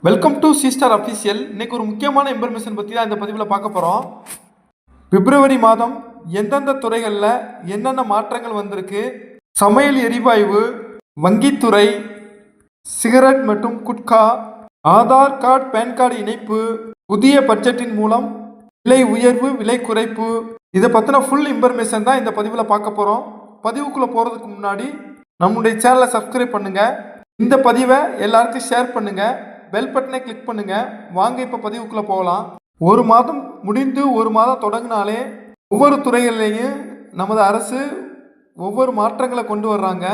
Welcome to sister official. இன்னைக்கு ஒரு முக்கியமான இன்ஃபர்மேஷன் பற்றி தான் இந்த பதிவில் பார்க்க போகிறோம். பிப்ரவரி மாதம் எந்தெந்த துறைகளில் என்னென்ன மாற்றங்கள் வந்திருக்கு, சமையல் எரிவாயு, வங்கித்துறை, சிகரெட் மற்றும் gutka, Aadhaar card PAN card இணைப்பு, புதிய பட்ஜெட்டின் மூலம் விலை உயர்வு விலை குறைப்பு, இதை பற்றின ஃபுல் இன்ஃபர்மேஷன் தான் இந்த பதிவில் பார்க்க போகிறோம். பதிவுக்குள்ளே போகிறதுக்கு முன்னாடி நம்முடைய சேனலை சப்ஸ்கிரைப் பண்ணுங்கள். இந்த பதிவை எல்லாருக்கும் ஷேர் பண்ணுங்கள். பெல் பட்டனை கிளிக் பண்ணுங்க. வாங்க இப்போ பதிவுக்குள்ளே போகலாம். ஒரு மாதம் முடிந்து ஒரு மாதம் தொடங்கினாலே ஒவ்வொரு துறைகளிலையும் நமது அரசு ஒவ்வொரு மாற்றங்களை கொண்டு வர்றாங்க.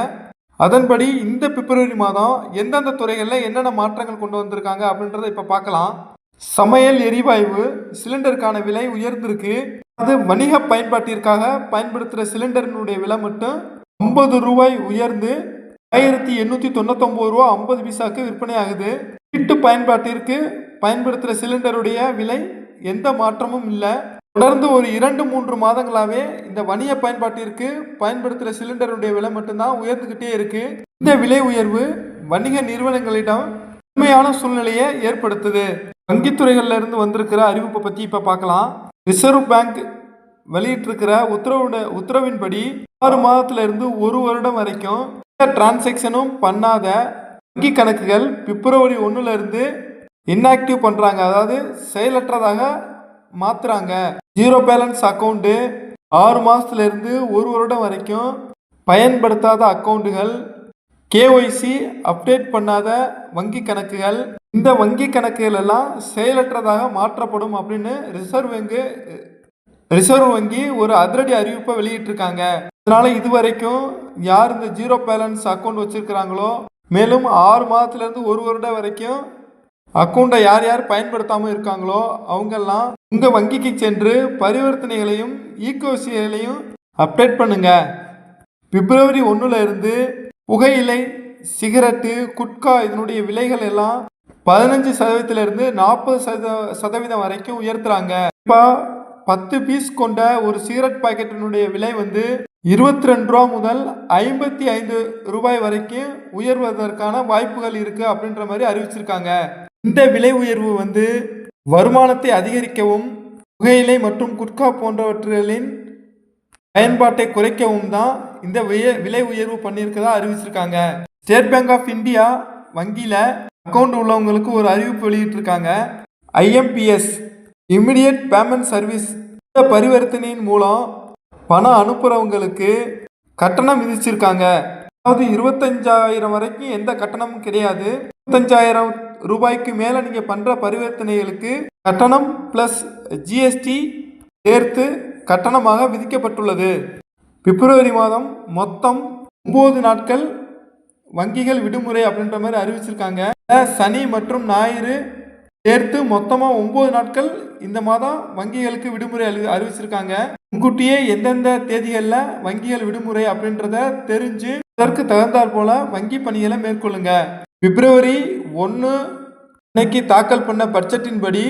அதன்படி இந்த பிப்ரவரி மாதம் எந்தெந்த துறைகளில் என்னென்ன மாற்றங்கள் கொண்டு வந்திருக்காங்க அப்படின்றத இப்போ பார்க்கலாம். சமையல் எரிவாயு சிலிண்டருக்கான விலை உயர்ந்திருக்கு. அது வணிக பயன்பாட்டிற்காக பயன்படுத்துகிற சிலிண்டரினுடைய விலை மட்டும் 50 ரூபாய் உயர்ந்து 1899 ரூபா 50 பைசாக்கு விற்பனை ஆகுது. வீட்டு பயன்பாட்டிற்கு பயன்படுத்துகிற சிலிண்டருடைய விலை எந்த மாற்றமும் இல்லை. தொடர்ந்து ஒரு 2-3 மாதங்களாகவே இந்த வணிக பயன்பாட்டிற்கு பயன்படுத்துகிற சிலிண்டருடைய விலை மட்டும்தான் உயர்ந்துக்கிட்டே இருக்கு. இந்த விலை உயர்வு வணிக நிறுவனங்களிடம் உண்மையான சூழ்நிலையை ஏற்படுத்துது. வங்கித்துறைகள்ல இருந்து வந்திருக்கிற அறிவிப்பை பற்றி இப்போ பார்க்கலாம். ரிசர்வ் பேங்க் வெளியிட்டிருக்கிற உத்தரவின்படி 6 மாதத்துல இருந்து 1 வருடம் வரைக்கும் டிரான்சாக்சனும் பண்ணாத வங்கி கணக்குகள் பிப்ரவரி 1ல இருந்து இன்ஆக்டிவ் பண்றாங்க. அதாவது செயலற்றதாக மாத்துறாங்க. ஜீரோ பேலன்ஸ் அக்கௌண்ட்டு 6 மாதத்துல இருந்து 1 வருடம் வரைக்கும் பயன்படுத்தாத அக்கௌண்ட்டுகள், கேஒய்சி அப்டேட் பண்ணாத வங்கி கணக்குகள், இந்த வங்கி கணக்குகள் எல்லாம் செயலற்றதாக மாற்றப்படும் அப்படின்னு ரிசர்வ் வங்கி ஒரு அதிரடி அறிவிப்பை வெளியிட்டிருக்காங்க. அதனால இதுவரைக்கும் யார் இந்த ஜீரோ பேலன்ஸ் அக்கௌண்ட் வச்சிருக்கிறாங்களோ, மேலும் 6 மாதத்துல இருந்து 1 வருடம் வரைக்கும் அக்கௌண்ட்டை யார் யார் பயன்படுத்தாமல் இருக்காங்களோ அவங்கெல்லாம் உங்க வங்கிக்கு சென்று பரிவர்த்தனைகளையும் ஈகோசிகளையும் அப்டேட் பண்ணுங்க. பிப்ரவரி 1ல இருந்து புகையிலை, சிகரெட்டு, குட்கா இதனுடைய விலைகள் எல்லாம் 15% 40% வரைக்கும் உயர்த்துறாங்க. இப்போ 10 பீஸ் கொண்ட ஒரு சிகரெட் பாக்கெட்டினுடைய விலை 22 ரூபா முதல் 55 ரூபாய் வரைக்கும் உயர்வதற்கான வாய்ப்புகள் இருக்கு அப்படின்ற மாதிரி அறிவிச்சிருக்காங்க. இந்த விலை உயர்வு வருமானத்தை அதிகரிக்கவும் புகையிலை மற்றும் குட்கா போன்றவற்றின் பயன்பாட்டை குறைக்கவும் தான் இந்த விலை உயர்வு பண்ணியிருக்கதா அறிவிச்சிருக்காங்க. ஸ்டேட் பேங்க் ஆஃப் இந்தியா வங்கியில அக்கௌண்ட் உள்ளவங்களுக்கு ஒரு அறிவிப்பு வெளியிட்டிருக்காங்க. IMPS இமிடியட் பேமெண்ட் சர்வீஸ் இந்த பரிவர்த்தனையின் மூலம் பணம் அனுப்புறவங்களுக்கு கட்டணம் விதிச்சிருக்காங்க. அதாவது 25,000 வரைக்கும் எந்த கட்டணமும் கிடையாது. 25,000 ரூபாய்க்கு மேல நீங்க பண்ற பரிவர்த்தனைகளுக்கு கட்டணம் பிளஸ் GST சேர்த்து கட்டணமாக விதிக்கப்பட்டுள்ளது. பிப்ரவரி மாதம் மொத்தம் 9 நாட்கள் வங்கிகள் விடுமுறை அப்படின்ற மாதிரி அறிவிச்சிருக்காங்க. சனி மற்றும் ஞாயிறு சேர்த்து மொத்தமா 9 நாட்கள் இந்த மாதம் வங்கிகளுக்கு விடுமுறை அறிவிச்சிருக்காங்க. முன்கூட்டியே எந்தெந்த தேதிகளில் வங்கிகள் விடுமுறை அப்படின்றத தெரிஞ்சு அதற்கு தகுந்தாற் போல வங்கி பணிகளை மேற்கொள்ளுங்க. பிப்ரவரி 1 அன்னைக்கு தாக்கல் பண்ண பட்ஜெட்டின்படி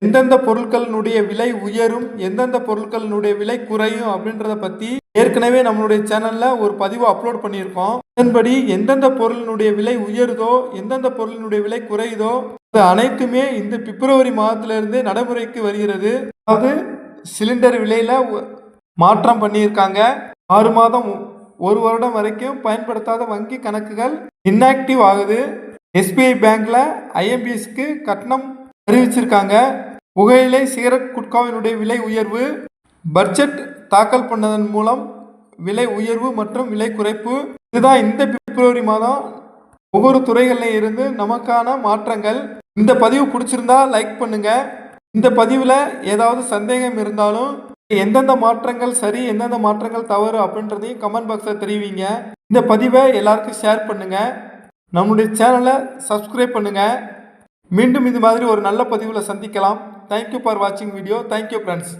எந்தெந்த பொருட்களினுடைய விலை உயரும், எந்தெந்த பொருட்களினுடைய விலை குறையும் அப்படின்றத பத்தி ஏற்கனவே நம்மளுடைய சேனல்ல ஒரு பதிவு அப்லோட் பண்ணியிருக்கோம். அதன்படி எந்தெந்த பொருளினுடைய விலை உயருதோ, எந்தெந்த பொருளினுடைய விலை குறையுதோ அது அனைத்துமே இந்த பிப்ரவரி மாதத்திலிருந்து நடைமுறைக்கு வருகிறது. அதாவது சிலிண்டர் விலையில மாற்றம் பண்ணியிருக்காங்க. 6 மாதம் 1 வருடம் வரைக்கும் பயன்படுத்தாத வங்கி கணக்குகள் இன்ஆக்டிவ் ஆகுது. SBI பேங்க்ல IMPSக்கு கட்டணம் அறிவிச்சிருக்காங்க. புகையிலை, சிகரெட், குட்காவினுடைய விலை உயர்வு, பட்ஜெட் தாக்கல் பண்ணதன் மூலம் விலை உயர்வு மற்றும் விலை குறைப்பு, இதுதான் இந்த பிப்ரவரி மாதம் ஒவ்வொரு துறைகளில் இருந்து நமக்கான மாற்றங்கள். இந்த பதிவு பிடிச்சிருந்தா லைக் பண்ணுங்க. இந்த பதிவில் ஏதாவது சந்தேகம் இருந்தாலும் எந்தெந்த மாற்றங்கள் சரி, எந்தெந்த மாற்றங்கள் தவறு அப்படின்றதையும் கமெண்ட் பாக்ஸில் தெரிவிங்க. இந்த பதிவை எல்லாருக்கும் ஷேர் பண்ணுங்க. நம்முடைய சேனலை சப்ஸ்கிரைப் பண்ணுங்க. மீண்டும் இது மாதிரி ஒரு நல்ல பதிவில் சந்திக்கலாம். தேங்க்யூ ஃபார் வாட்சிங் வீடியோ. Thank you friends.